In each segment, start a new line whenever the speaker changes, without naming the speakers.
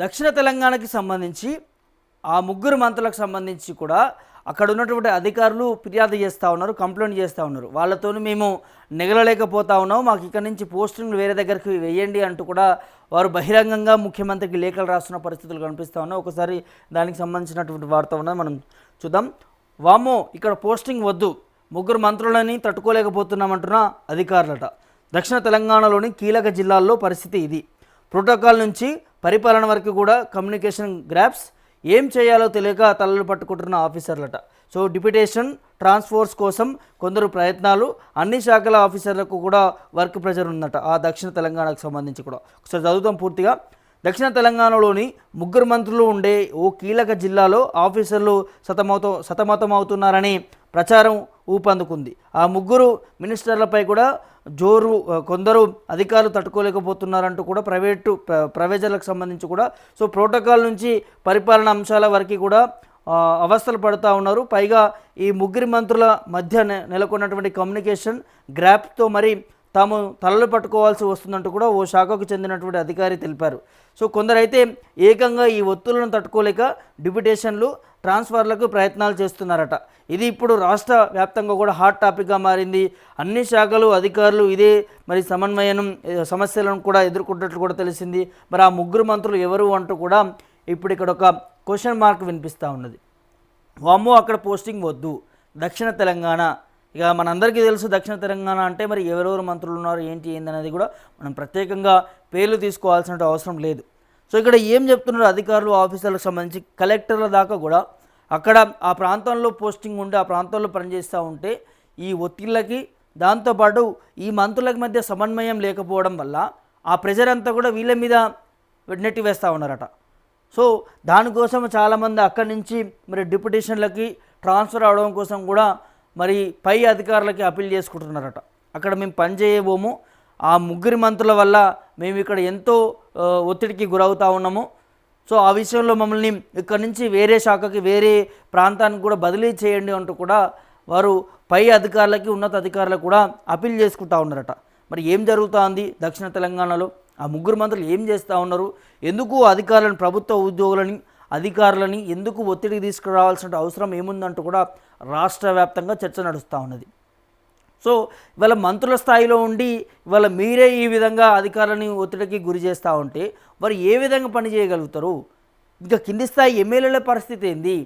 దక్షిణ తెలంగాణకి సంబంధించి ఆ ముగ్గురు మంత్రులకు సంబంధించి కూడా అక్కడ ఉన్నటువంటి అధికారులు ఫిర్యాదు చేస్తూ ఉన్నారు, కంప్లైంట్ చేస్తూ ఉన్నారు. వాళ్ళతో మేము నెగలలేకపోతా ఉన్నాం, మాకు ఇక్కడ నుంచి పోస్టింగ్లు వేరే దగ్గరికి వేయండి అంటూ కూడా వారు బహిరంగంగా ముఖ్యమంత్రికి లేఖలు రాస్తున్న పరిస్థితులు కనిపిస్తూ ఉన్నాయి. ఒకసారి దానికి సంబంధించినటువంటి వార్త ఉన్నది, మనం చూద్దాం. వామో ఇక్కడ పోస్టింగ్ వద్దు, ముగ్గురు మంత్రులని తట్టుకోలేకపోతున్నామంటున్న అధికారులట. దక్షిణ తెలంగాణలోని కీలక జిల్లాల్లో పరిస్థితి ఇది. ప్రోటోకాల్ నుంచి పరిపాలన వరకు కూడా కమ్యూనికేషన్ గ్యాప్స్, ఏం చేయాలో తెలియక తలలు పట్టుకుంటున్న ఆఫీసర్లట. సో డిప్యుటేషన్ ట్రాన్స్ఫోర్స్ కోసం కొందరు ప్రయత్నాలు, అన్ని శాఖల ఆఫీసర్లకు కూడా వర్క్ ప్రెషర్ ఉందట ఆ దక్షిణ తెలంగాణకు సంబంధించి కూడా. ఒకసారి చదువుతాం పూర్తిగా. దక్షిణ తెలంగాణలోని ముగ్గురు మంత్రులు ఉండే ఓ కీలక జిల్లాలో ఆఫీసర్లు సతమతమవుతున్నారని ప్రచారం ఊపందుకుంది. ఆ ముగ్గురు మినిస్టర్లపై కూడా జోరు కొందరు అధికారులు తట్టుకోలేకపోతున్నారంటూ కూడా ప్రైవేజర్లకు సంబంధించి కూడా సో ప్రోటోకాల్ నుంచి పరిపాలన అంశాల వరకు కూడా అవస్థలు పడుతూ ఉన్నారు. పైగా ఈ ముగ్గురి మంత్రుల మధ్య నెలకొన్నటువంటి కమ్యూనికేషన్ గ్యాప్తో మరి తాము తలలు పట్టుకోవాల్సి వస్తుందంటూ కూడా ఓ శాఖకు చెందినటువంటి అధికారి తెలిపారు. సో కొందరైతే ఏకంగా ఈ ఒత్తులను తట్టుకోలేక డిప్యుటేషన్లు ట్రాన్స్ఫర్లకు ప్రయత్నాలు చేస్తున్నారట. ఇది ఇప్పుడు రాష్ట్ర వ్యాప్తంగా కూడా హాట్ టాపిక్గా మారింది. అన్ని శాఖలు అధికారులు ఇదే మరి సమస్యలను కూడా ఎదుర్కొంటున్నట్లు కూడా తెలిసింది. మరి ఆ ముగ్గురు మంత్రులు ఎవరు అంటూ కూడా ఇప్పుడు ఇక్కడ ఒక క్వశ్చన్ మార్క్ వినిపిస్తూ ఉన్నది. వామ్మో అక్కడ పోస్టింగ్ వద్దు, దక్షిణ తెలంగాణ. ఇక మనందరికీ తెలుసు దక్షిణ తెలంగాణ అంటే మరి ఎవరెవరు మంత్రులు ఉన్నారు ఏంటి ఏందనేది కూడా మనం ప్రత్యేకంగా పేర్లు తీసుకోవాల్సిన అవసరం లేదు. సో ఇక్కడ ఏం చెప్తున్నారు అధికారులు ఆఫీసర్లకు సంబంధించి, కలెక్టర్ల దాకా కూడా అక్కడ ఆ ప్రాంతంలో పోస్టింగ్ ఉండి ఆ ప్రాంతంలో పనిచేస్తూ ఉంటే ఈ ఒత్తిళ్ళకి దాంతోపాటు ఈ మంత్రులకి మధ్య సమన్వయం లేకపోవడం వల్ల ఆ ప్రెజర్ అంతా కూడా వీళ్ళ మీద నెట్టి వేస్తూ ఉన్నారట. సో దానికోసం చాలామంది అక్కడి నుంచి మరి డిప్యుటేషన్లకి ట్రాన్స్ఫర్ అవడం కోసం కూడా మరి పై అధికారులకి అప్పీల్ చేసుకుంటున్నారట. అక్కడ మేము పనిచేయబోము, ఆ ముగ్గురి మంత్రుల వల్ల మేము ఇక్కడ ఎంతో ఒత్తిడికి గురవుతూ ఉన్నాము. సో ఆ విషయంలో మమ్మల్ని ఇక్కడ నుంచి వేరే శాఖకి వేరే ప్రాంతానికి కూడా బదిలీ చేయండి అంటూ కూడా వారు పై అధికారులకి ఉన్నత అధికారులకు కూడా అప్పీల్ చేసుకుంటూ ఉన్నారట. మరి ఏం జరుగుతోంది దక్షిణ తెలంగాణలో, ఆ ముగ్గురు మంత్రులు ఏం చేస్తూ ఉన్నారు, ఎందుకు అధికారులను ప్రభుత్వ ఉద్యోగులని అధికారులని ఎందుకు ఒత్తిడికి తీసుకురావాల్సిన అవసరం ఏముందంటూ కూడా రాష్ట్ర వ్యాప్తంగా చర్చ నడుస్తూ ఉన్నది. సో ఇవాళ మంత్రుల స్థాయిలో ఉండి ఇవాళ మీరే ఈ విధంగా అధికారులని ఒత్తిడికి గురి చేస్తూ ఉంటే వారు ఏ విధంగా పని చేయగలుగుతారు? ఇంకా కింది స్థాయి ఎమ్మెల్యేల పరిస్థితి ఏంది,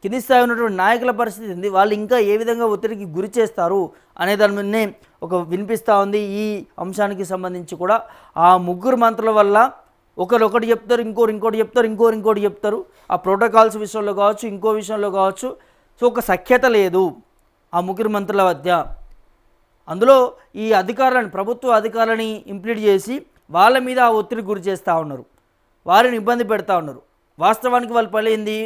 కింది స్థాయి ఉన్నటువంటి నాయకుల పరిస్థితి ఏంది, వాళ్ళు ఇంకా ఏ విధంగా ఒత్తిడికి గురి చేస్తారు అనే దాని మీదనే ఒక వినిపిస్తూ ఉంది. ఈ అంశానికి సంబంధించి కూడా ఆ ముగ్గురు మంత్రుల వల్ల ఒకటి చెప్తారు, ఇంకోటి చెప్తారు, ఇంకోటి చెప్తారు. ఆ ప్రోటోకాల్స్ విషయంలో కావచ్చు, ఇంకో విషయంలో కావచ్చు. సో ఒక సఖ్యత లేదు ఆ ముగ్గురు మంత్రుల మధ్య. అందులో ఈ అధికారులను ప్రభుత్వ అధికారులని ఇంప్లీట్ చేసి వాళ్ళ మీద ఆ ఒత్తిడి గురి చేస్తూ ఉన్నారు, వారిని ఇబ్బంది పెడతా ఉన్నారు. వాస్తవానికి వాళ్ళ పని ఏంది,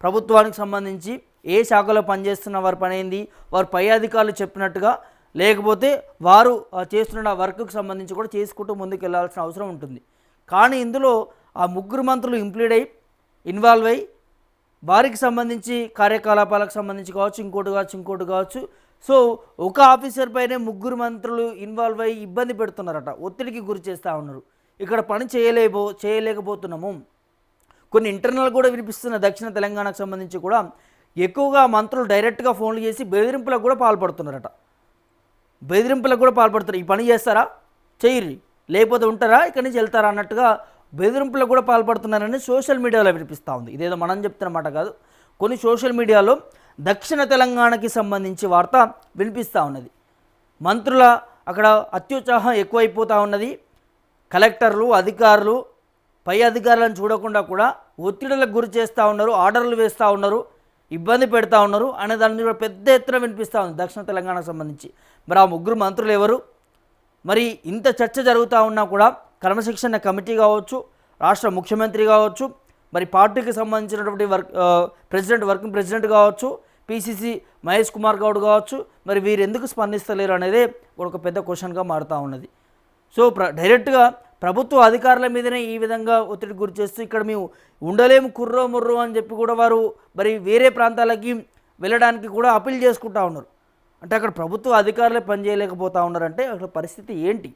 ప్రభుత్వానికి సంబంధించి ఏ శాఖలో పనిచేస్తున్న వారి పని ఏంది, వారు పై అధికారులు చెప్పినట్టుగా లేకపోతే వారు చేస్తున్న వర్క్కి సంబంధించి కూడా చేసుకుంటూ ముందుకు వెళ్ళాల్సిన అవసరం ఉంటుంది. కానీ ఇందులో ఆ ముగ్గురు మంత్రులు ఇన్వాల్వ్ అయ్యి వారికి సంబంధించి కార్యకలాపాలకు సంబంధించి కావచ్చు, ఇంకోటి కావచ్చు. సో ఒక ఆఫీసర్ పైనే ముగ్గురు మంత్రులు ఇన్వాల్వ్ అయ్యి ఇబ్బంది పెడుతున్నారట, ఒత్తిడికి గురి చేస్తూ ఉన్నారు. ఇక్కడ పని చేయలేకపోతున్నాము. కొన్ని ఇంటర్నల్ కూడా వినిపిస్తున్న దక్షిణ తెలంగాణకు సంబంధించి కూడా ఎక్కువగా మంత్రులు డైరెక్ట్గా ఫోన్లు చేసి బెదిరింపులకు కూడా పాల్పడుతున్నారట. ఈ పని చేస్తారా చెయ్యి, లేకపోతే ఉంటారా ఇక్కడి నుంచి వెళ్తారా అన్నట్టుగా బెదిరింపులకు కూడా పాల్పడుతున్నారని సోషల్ మీడియాలో వినిపిస్తూ ఉంది. ఇదేదో మనం చెప్తున్నమాట కాదు, కొన్ని సోషల్ మీడియాలో దక్షిణ తెలంగాణకి సంబంధించి వార్త వినిపిస్తూ ఉన్నది. మంత్రుల అక్కడ అత్యుత్సాహం ఎక్కువైపోతూ ఉన్నది. కలెక్టర్లు అధికారులు పై అధికారులను చూడకుండా కూడా ఒత్తిడులకు గురి చేస్తూ ఉన్నారు, ఆర్డర్లు వేస్తూ ఉన్నారు, ఇబ్బంది పెడతా ఉన్నారు అనే దాని మీద పెద్ద ఎత్తున వినిపిస్తూ ఉంది దక్షిణ తెలంగాణకు సంబంధించి. మరి ఆ ముగ్గురు మంత్రులు ఎవరు? మరి ఇంత చర్చ జరుగుతూ ఉన్నా కూడా క్రమశిక్షణ కమిటీ కావచ్చు, రాష్ట్ర ముఖ్యమంత్రి కావచ్చు, మరి పార్టీకి సంబంధించినటువంటి వర్కింగ్ ప్రెసిడెంట్ కావచ్చు, పిసిసి మహేష్ కుమార్ గౌడ్ కావచ్చు, మరి వీరు ఎందుకు స్పందిస్తలేరు అనేది ఒక పెద్ద క్వశ్చన్గా మారుతూ ఉన్నది. సో డైరెక్ట్గా ప్రభుత్వ అధికారుల మీదనే ఈ విధంగా ఒత్తిడి గురి చేస్తూ ఇక్కడ మేము ఉండలేము కుర్రో ముర్రో అని చెప్పి కూడా వారు మరి వేరే ప్రాంతాలకి వెళ్ళడానికి కూడా అప్పీల్ చేసుకుంటూ ఉన్నారు. అంటే అక్కడ ప్రభుత్వ అధికారులే పనిచేయలేకపోతూ ఉన్నారంటే అక్కడ పరిస్థితి ఏంటి?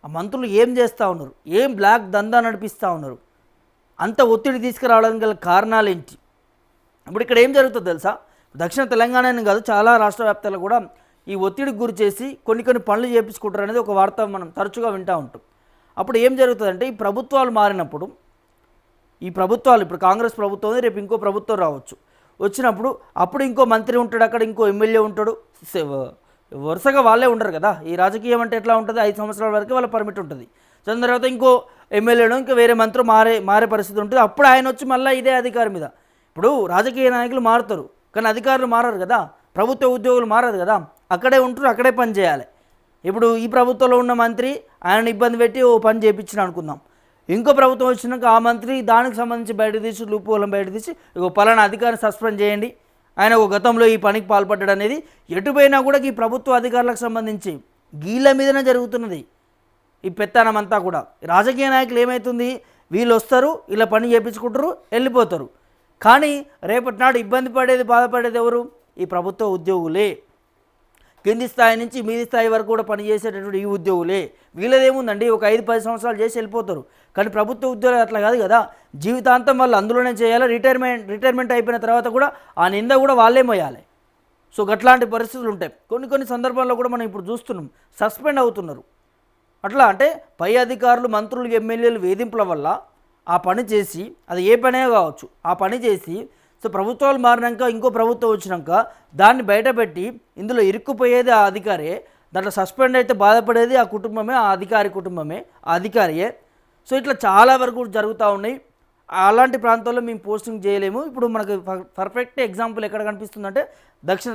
ఆ మంత్రులు ఏం చేస్తూ ఉన్నారు, ఏం బ్లాక్ దందా నడిపిస్తూ ఉన్నారు? అంత ఒత్తిడి తీసుకురావడానికి గల కారణాలు ఏంటి? ఇప్పుడు ఇక్కడ ఏం జరుగుతుందో తెలుసా, దక్షిణ తెలంగాణ కాదు చాలా రాష్ట్ర వ్యాప్తంగా కూడా ఈ ఒత్తిడికి గురి చేసి కొన్ని పనులు చేయించుకుంటారు అనేది ఒక వార్త మనం తరచుగా వింటూ ఉంటాం. అప్పుడు ఏం జరుగుతుందంటే ఈ ప్రభుత్వాలు మారినప్పుడు, ఈ ప్రభుత్వాలు ఇప్పుడు కాంగ్రెస్ ప్రభుత్వం రేపు ఇంకో ప్రభుత్వం రావచ్చు, వచ్చినప్పుడు అప్పుడు ఇంకో మంత్రి ఉంటాడు, అక్కడ ఇంకో ఎమ్మెల్యే ఉంటాడు, వరుసగా వాళ్ళే ఉండరు కదా. ఈ రాజకీయం అంటే ఎట్లా ఉంటుంది, 5 సంవత్సరాల వరకు వాళ్ళ పర్మిట్ ఉంటుంది. దాని తర్వాత ఇంకో ఎమ్మెల్యేను ఇంకా వేరే మంత్రి మారే పరిస్థితి ఉంటుంది. అప్పుడు ఆయన వచ్చి మళ్ళీ ఇదే అధికారం మీద. ఇప్పుడు రాజకీయ నాయకులు మారుతారు కానీ అధికారులు మారరు కదా, ప్రభుత్వ ఉద్యోగులు మారరు కదా, అక్కడే ఉంటారు, అక్కడే పని చేయాలి. ఇప్పుడు ఈ ప్రభుత్వంలో ఉన్న మంత్రి ఆయన ఇబ్బంది పెట్టి ఓ పని చేయించిన అనుకుందాం, ఇంకో ప్రభుత్వం వచ్చినాక ఆ మంత్రి దానికి సంబంధించి బయట తీసి లూప్ హోల్ని బయట తీసి ఇక పలానా అధికారిని సస్పెండ్ చేయండి, ఆయన ఒక గతంలో ఈ పనికి పాల్పడ్డాడు అనేది ఎటుపోయినా కూడా ఈ ప్రభుత్వ అధికారులకు సంబంధించి గీళ్ళ మీదనే జరుగుతున్నది ఈ పెత్తనం అంతా కూడా. రాజకీయ నాయకులు ఏమవుతుంది, వీళ్ళు వస్తారు ఇలా పని చేయించుకుంటారు వెళ్ళిపోతారు, కానీ రేపటి నాడు ఇబ్బంది పడేది బాధపడేది ఎవరు, ఈ ప్రభుత్వ ఉద్యోగులే. కింది స్థాయి నుంచి మీది స్థాయి వరకు కూడా పనిచేసేటటువంటి ఈ ఉద్యోగులే. వీళ్ళదేముందండి, ఒక 5-10 సంవత్సరాలు చేసి వెళ్ళిపోతారు. కానీ ప్రభుత్వ ఉద్యోగులు అట్లా కాదు కదా, జీవితాంతం వాళ్ళు అందులోనే చేయాలి. రిటైర్మెంట్ అయిపోయిన తర్వాత కూడా ఆ నింద కూడా వాళ్ళే మోయాలి. సో అట్లాంటి పరిస్థితులు ఉంటాయి. కొన్ని సందర్భాల్లో కూడా మనం ఇప్పుడు చూస్తున్నాం, సస్పెండ్ అవుతున్నారు. అట్లా అంటే పై అధికారులు, మంత్రులు, ఎమ్మెల్యేలు వేధింపుల వల్ల ఆ పని చేసి, అది ఏ పనే కావచ్చు, ఆ పని చేసి సో ప్రభుత్వాలు మారినాక ఇంకో ప్రభుత్వం వచ్చినాక దాన్ని బయటపెట్టి ఇందులో ఇరుక్కుపోయేది ఆ అధికారే, దాంట్లో సస్పెండ్ అయితే బాధపడేది ఆ కుటుంబమే, ఆ అధికారి కుటుంబమే, ఆ అధికారియే. సో ఇట్లా చాలా వరకు జరుగుతూ ఉన్నాయి. అలాంటి ప్రాంతాల్లో మేము పోస్టింగ్ చేయలేము. ఇప్పుడు మనకు పర్ఫెక్ట్ ఎగ్జాంపుల్ ఎక్కడ కనిపిస్తుందంటే దక్షిణ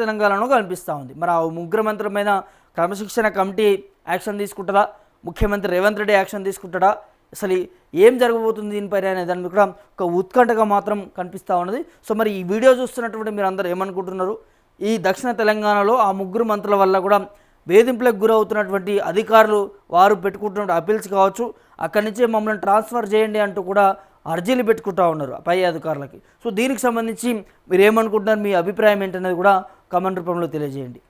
తెలంగాణలో కనిపిస్తూ ఉంది. మరి ఆ ముగ్గురు మంత్రుల మీద క్రమశిక్షణ కమిటీ యాక్షన్ తీసుకుంటుందా, ముఖ్యమంత్రి రేవంత్ రెడ్డి యాక్షన్ తీసుకుంటాడా, అసలు ఏం జరగబోతుంది దీనిపైన అనే దాని కూడా ఒక ఉత్కంఠగా మాత్రం కనిపిస్తూ ఉన్నది. సో మరి ఈ వీడియో చూస్తున్నటువంటి మీరు అందరూ ఏమనుకుంటున్నారు, ఈ దక్షిణ తెలంగాణలో ఆ ముగ్గురు మంత్రుల వల్ల కూడా వేధింపులకు గురవుతున్నటువంటి అధికారులు వారు పెట్టుకుంటున్న అపీల్స్ కావచ్చు, అక్కడి నుంచే మమ్మల్ని ట్రాన్స్ఫర్ చేయండి అంటూ కూడా అర్జీలు పెట్టుకుంటూ ఉన్నారు పై అధికారులకి. సో దీనికి సంబంధించి మీరు ఏమనుకుంటున్నారు, మీ అభిప్రాయం ఏంటనేది కూడా కామెంట్ రూపంలో తెలియజేయండి.